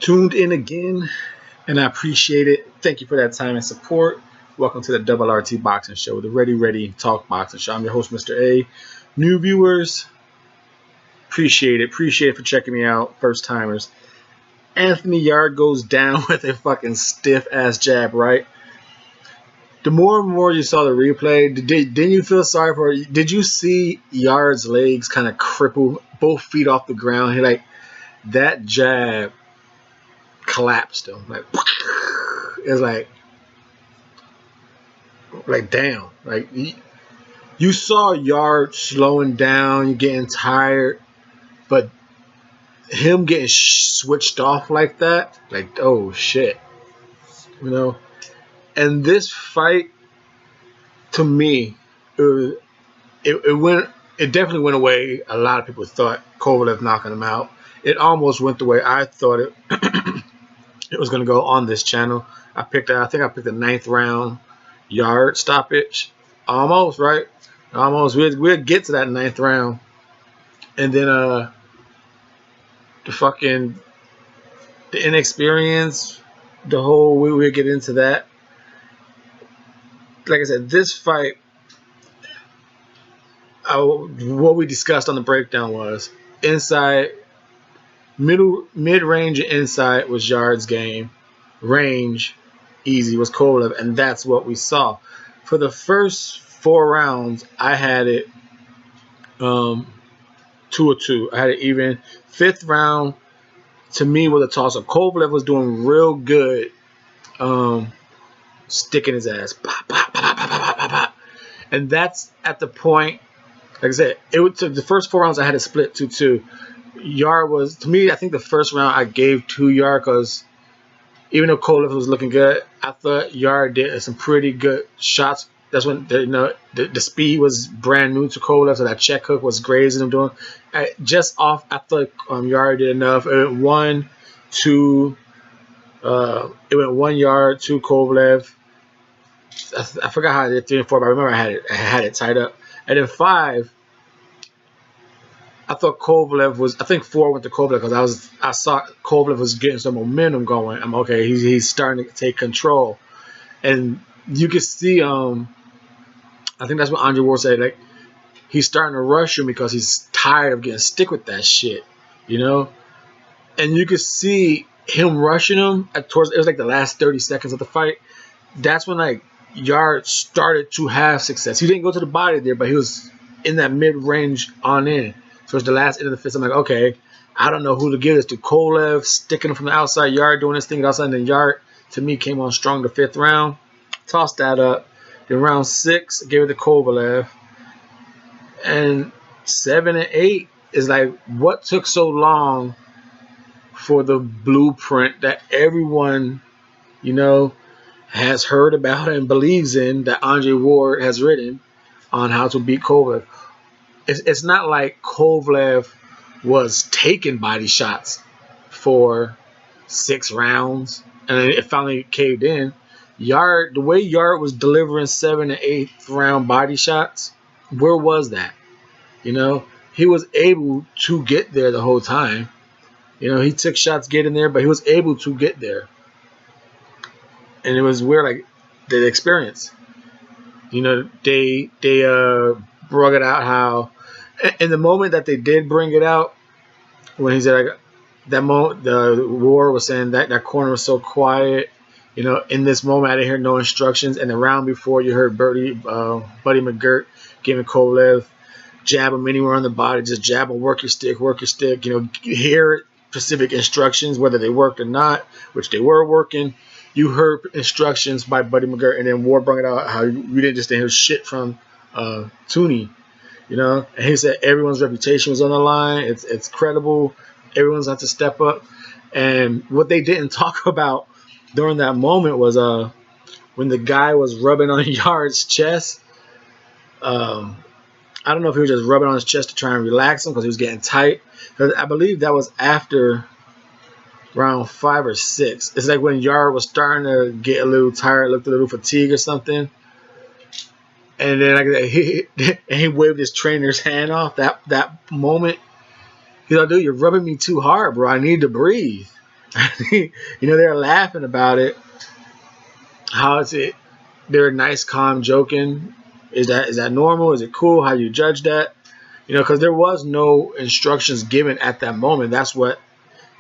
tuned in again, and I appreciate it. Thank you for that time and support. Welcome to the Double RT Boxing Show, the Ready Talk Boxing Show. I'm your host, Mr. A. New viewers, appreciate it. Appreciate it for checking me out. First timers. Anthony Yarde goes down with a fucking stiff ass jab, right? The more and more you saw the replay, didn't you feel sorry for it? Did you see Yarde's legs kind of cripple, both feet off the ground? He like that jab collapsed him. Like it was like damn. Like you saw Yarde slowing down, you getting tired, but him getting switched off like that, like oh shit, you know. And this fight, to me, it definitely went away. A lot of people thought Kovalev knocking him out. It almost went the way I thought it it was going to go on this channel. I think I picked the 9th round Yarde stoppage. Almost, right? Almost. We'll get to that 9th round. And then the inexperience, we'll get into that. Like I said, this fight, what we discussed on the breakdown was inside, mid-range and inside was Yarde's game. Range, easy, was Kovalev, and that's what we saw. For the first 4 rounds, I had it 2-2. I had it even. 5th round, to me, was a toss-up. Kovalev was doing real good, sticking his ass. Pop, pop, pop, pop, pop, pop, pop. And that's at the point, like I said, the first 4 rounds I had it split 2-2. Yarde was, to me, I think the first round I gave to Yarde because even though Kovalev was looking good, I thought Yarde did some pretty good shots. That's when the speed was brand new to Kovalev, so that check hook was grazing him doing. Just off, I thought Yarde did enough. It went 1, 2. It went 1 yard to Kovalev. I forgot how I did 3 and 4, but I remember I had it tied up. And then 5, I thought Kovalev was. I think 4 went to Kovalev because I saw Kovalev was getting some momentum going. I'm okay. He's starting to take control, and you can see. I think that's what Andre Ward said. Like he's starting to rush him because he's tired of getting stick with that shit, you know. And you could see him rushing him it was like the last 30 seconds of the fight. That's when like Yarde started to have success. He didn't go to the body there, but he was in that mid-range on in. So it's the last end of the fist. I'm like, okay, I don't know who to give this to. Kovalev sticking him from the outside, Yarde doing his thing outside, and then Yarde, to me, came on strong the 5th round. Tossed that up. Then round 6, gave it to Kovalev. And 7 and 8 is like, what took so long for the blueprint that everyone, you know, has heard about and believes in, that Andre Ward has written on how to beat Kovalev. It's not like Kovalev was taking body shots for 6 rounds and it finally caved in. Yarde, the way Yarde was delivering 7 and 8th round body shots, where was that? You know, he was able to get there the whole time. You know, he took shots getting there, but he was able to get there. And it was weird, like the experience. You know, they brought it out how, in the moment that they did bring it out, when he said like that moment, the War was saying that corner was so quiet. You know, in this moment, I didn't hear no instructions. And the round before, you heard Buddy McGirt giving Kovalev, jab him anywhere on the body, just jab him, work your stick. You know, you hear specific instructions, whether they worked or not, which they were working. You heard instructions by Buddy McGirt, and then Ward brought it out how you didn't just hear shit from Tooney, you know. And he said everyone's reputation was on the line. It's credible. Everyone's had to step up. And what they didn't talk about during that moment was when the guy was rubbing on Yarde's chest. I don't know if he was just rubbing on his chest to try and relax him because he was getting tight. Because I believe that was after round 5 or 6. It's like when Yarde was starting to get a little tired, looked a little fatigued or something. And then like he waved his trainer's hand off. That moment, he's like, dude, you're rubbing me too hard, bro. I need to breathe. You know, they're laughing about it. How is it? They're nice, calm, joking. Is that normal? Is it cool? How you judge that? You know, because there was no instructions given at that moment. That's what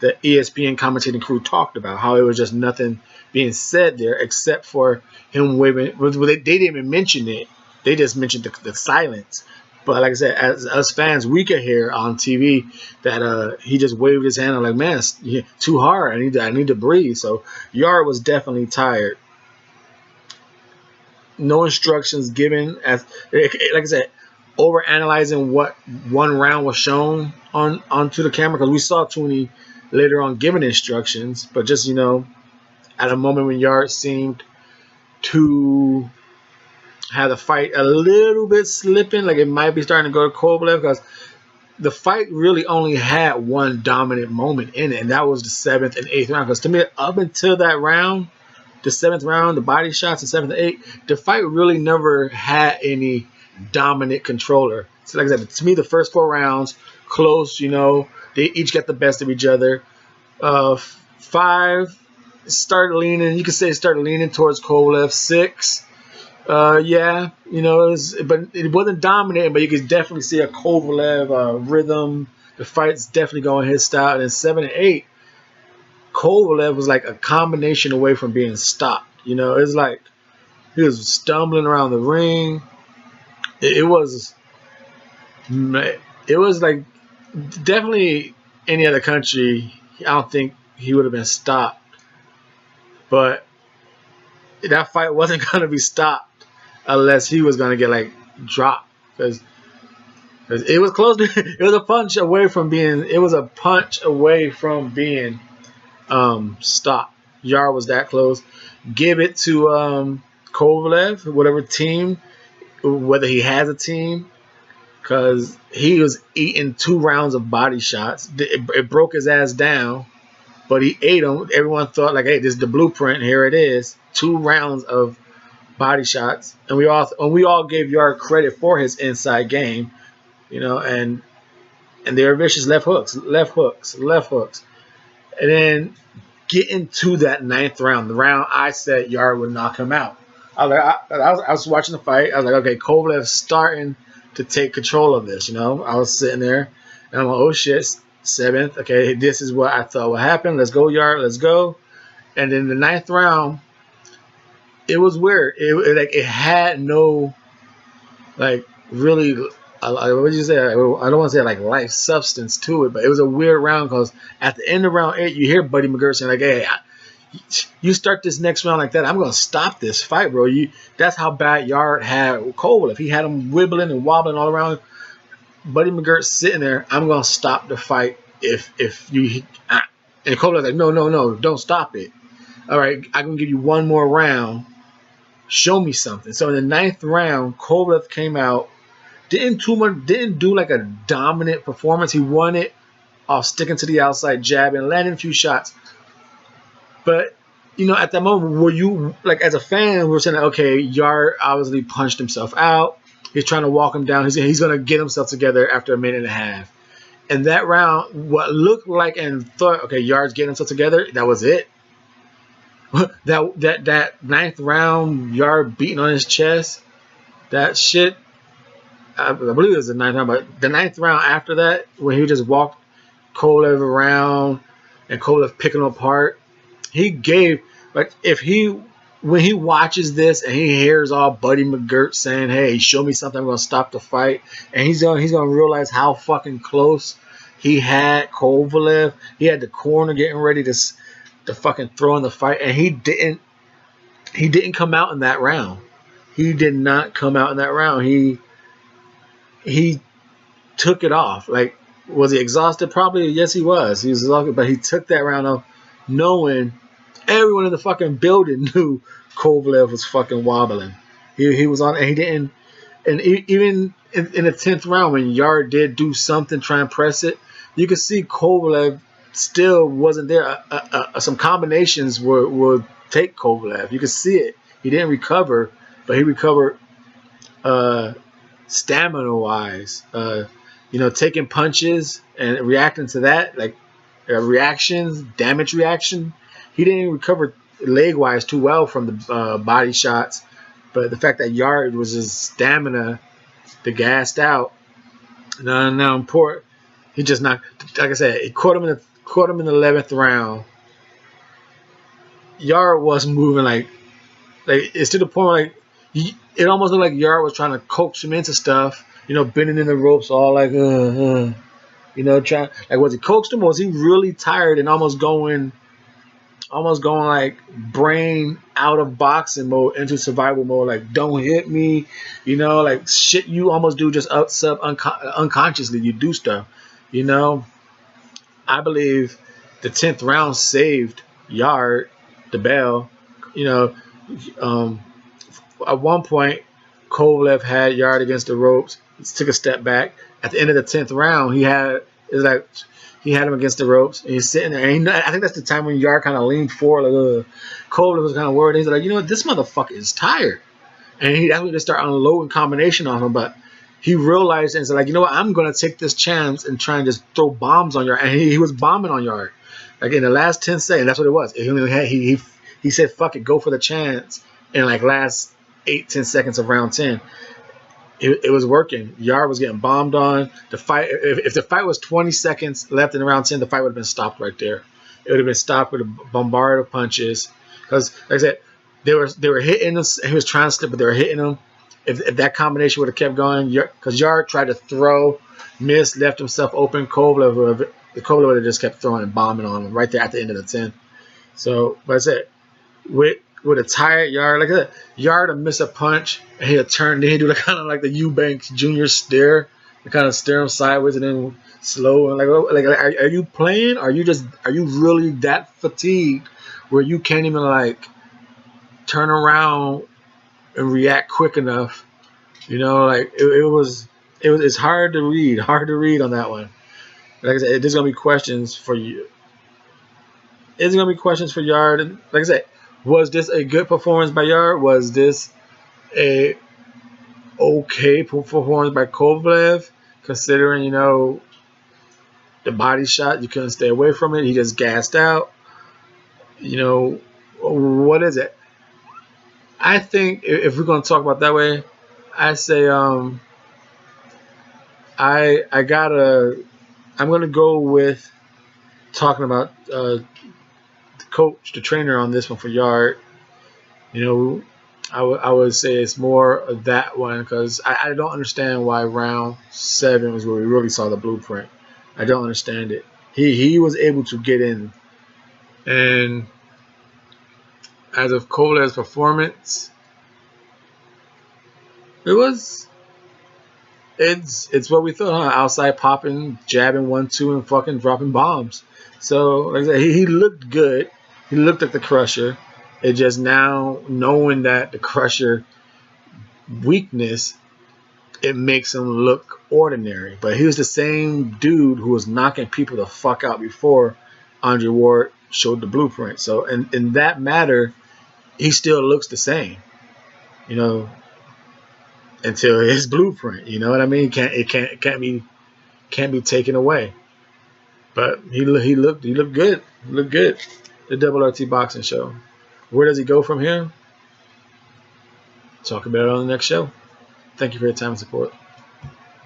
the ESPN commentating crew talked about. How it was just nothing being said there except for him waving. Well, they didn't even mention it. They just mentioned the silence. But like I said, as us fans, we could hear on TV that he just waved his hand. I'm like, man, it's too hard. I need to breathe. So Yard was definitely tired. No instructions given. As like I said, over analyzing what one round was shown onto the camera, because we saw Tooney later on giving instructions, but just at a moment when Yard seemed to have the fight a little bit slipping, like it might be starting to go to Kovalev, because the fight really only had one dominant moment in it, and that was the 7th and 8th round. Because to me, up until that round, the 7th round, the body shots, the 7th and 8th, the fight really never had any dominant controller. So like I said, to me, the first 4 rounds, close, they each got the best of each other. 5 started leaning, you could say started leaning towards Kovalev. 6, yeah, but it wasn't dominating, but you could definitely see a Kovalev rhythm. The fight's definitely going his style. And then 7 and 8, Kovalev was like a combination away from being stopped. It's like he was stumbling around the ring. It was like definitely any other country, I don't think he would have been stopped. But that fight wasn't going to be stopped unless he was going to get like dropped, because it was close. It was a punch away from being. It was a punch away from being stopped. Yard was that close. Give it to Kovalev, whatever team, whether he has a team, because he was eating 2 rounds of body shots. It broke his ass down, but he ate them. Everyone thought like, hey, this is the blueprint. Here it is. 2 rounds of body shots, and we all gave Yard credit for his inside game, and they were vicious left hooks, and then getting to that 9th round, the round I said Yard would knock him out. I was watching the fight. I was like, okay, Kovalev's starting to take control of this. I was sitting there, and I'm like, oh shit, 7th. Okay, this is what I thought would happen. Let's go, Yard. Let's go. And then the 9th round, it was weird. It had no really. What did you say? I don't want to say like life substance to it, but it was a weird round because at the end of round 8, you hear Buddy McGirt saying like, "Hey, you start this next round like that, I'm gonna stop this fight, bro." That's how bad Yard had Kovalev. He had him wibbling and wobbling all around. Buddy McGirt sitting there. I'm gonna stop the fight if you. And Kovalev's like, no, don't stop it. All right, I'm gonna give you one more round. Show me something. So in the 9th round, Kovalev came out. Didn't do like a dominant performance. He won it off sticking to the outside jab and landing a few shots. But at that moment, were you like as a fan, we're saying, okay, Yard obviously punched himself out. He's trying to walk him down. He's going to get himself together after a minute and a half. And that round, what looked like and thought, okay, Yard's getting himself together. That was it. that 9th round, Yard beating on his chest. That shit. I believe it was the 9th round, but the 9th round after that, when he just walked Kovalev around and Kovalev picking him apart, he gave when he watches this and he hears all Buddy McGirt saying, "Hey, show me something, I'm gonna stop the fight," and he's gonna realize how fucking close he had Kovalev. He had the corner getting ready to fucking throw in the fight, and he didn't come out in that round. He did not come out in that round. He took it off. Like, was he exhausted? Probably, yes, he was. He was exhausted, but he took that round off knowing everyone in the fucking building knew Kovalev was fucking wobbling. He was on, and he didn't. And even in the 10th round, when Yard did do something, try and press it, you could see Kovalev still wasn't there. Some combinations would take Kovalev. You could see it. He didn't recover, but he recovered stamina wise, taking punches and reacting to that. Like, reactions, damage reaction. He didn't recover leg wise too well from the body shots, but the fact that Yarde was his stamina, the gassed out. Now important. He just knocked. Like I said, he caught him in the 11th round. Yarde was moving like it's to the point where, like it almost looked like Yarde was trying to coax him into stuff. Bending in the ropes, all like trying, like, was he coaxed him or was he really tired and almost going like brain out of boxing mode into survival mode, like don't hit me, like shit you almost do just unconsciously you do stuff. I believe the 10th round saved Yarde, the bell. You know, um, at one point, Kovalev had Yarde against the ropes. He took a step back. At the end of the 10th round, he had him against the ropes, and he's sitting there. And I think that's the time when Yarde kind of leaned forward, like Kovalev was kind of worried. He's like, this motherfucker is tired, and that's when they start unloading combination on him. But he realized and he's like, I'm going to take this chance and try and just throw bombs on Yarde. And he was bombing on Yarde. Like in the last 10 seconds, that's what it was. He said, fuck it, go for the chance. In like last 8-10 seconds of round 10. It was working. Yarde was getting bombed on. The fight, if the fight was 20 seconds left in round 10, the fight would have been stopped right there. It would have been stopped with a bombard of punches. Because, like I said, they were hitting him. He was trying to slip, but they were hitting him. If that combination would have kept going, because Yarde tried to throw, missed, left himself open, Kovalev would have just kept throwing and bombing on him right there at the end of the 10. So, but I said, with a tired Yarde, like that, Yarde would miss a punch, and he'd turn, then he'd do kind of like the Eubanks Jr. stare, and kind of stare him sideways and then slow, and like are you playing? Are you really that fatigued where you can't even like turn around and react quick enough? Like it's hard to read on that one. Like I said, there's gonna be questions for you. There's gonna be questions for Yarde. And like I said, was this a good performance by Yarde? Was this a okay performance by Kovalev? Considering the body shot, you couldn't stay away from it. He just gassed out. What is it? I think if we're gonna talk about that way, I say I'm gonna go with talking about the coach, the trainer on this one for Yarde. I would say it's more of that one because I don't understand why round 7 was where we really saw the blueprint. I don't understand it. He was able to get in, and as of Kovalev's performance, it's what we thought, huh? Outside popping, jabbing 1-2, and fucking dropping bombs. So like I said, he looked good. He looked like the Crusher. It just now knowing that the Crusher weakness, it makes him look ordinary. But he was the same dude who was knocking people the fuck out before Andre Ward showed the blueprint. So in that matter, he still looks the same, until his blueprint. You know what I mean? It can't be taken away. But he looked good. He looked good. The Double RT Boxing Show. Where does he go from here? Talk about it on the next show. Thank you for your time and support.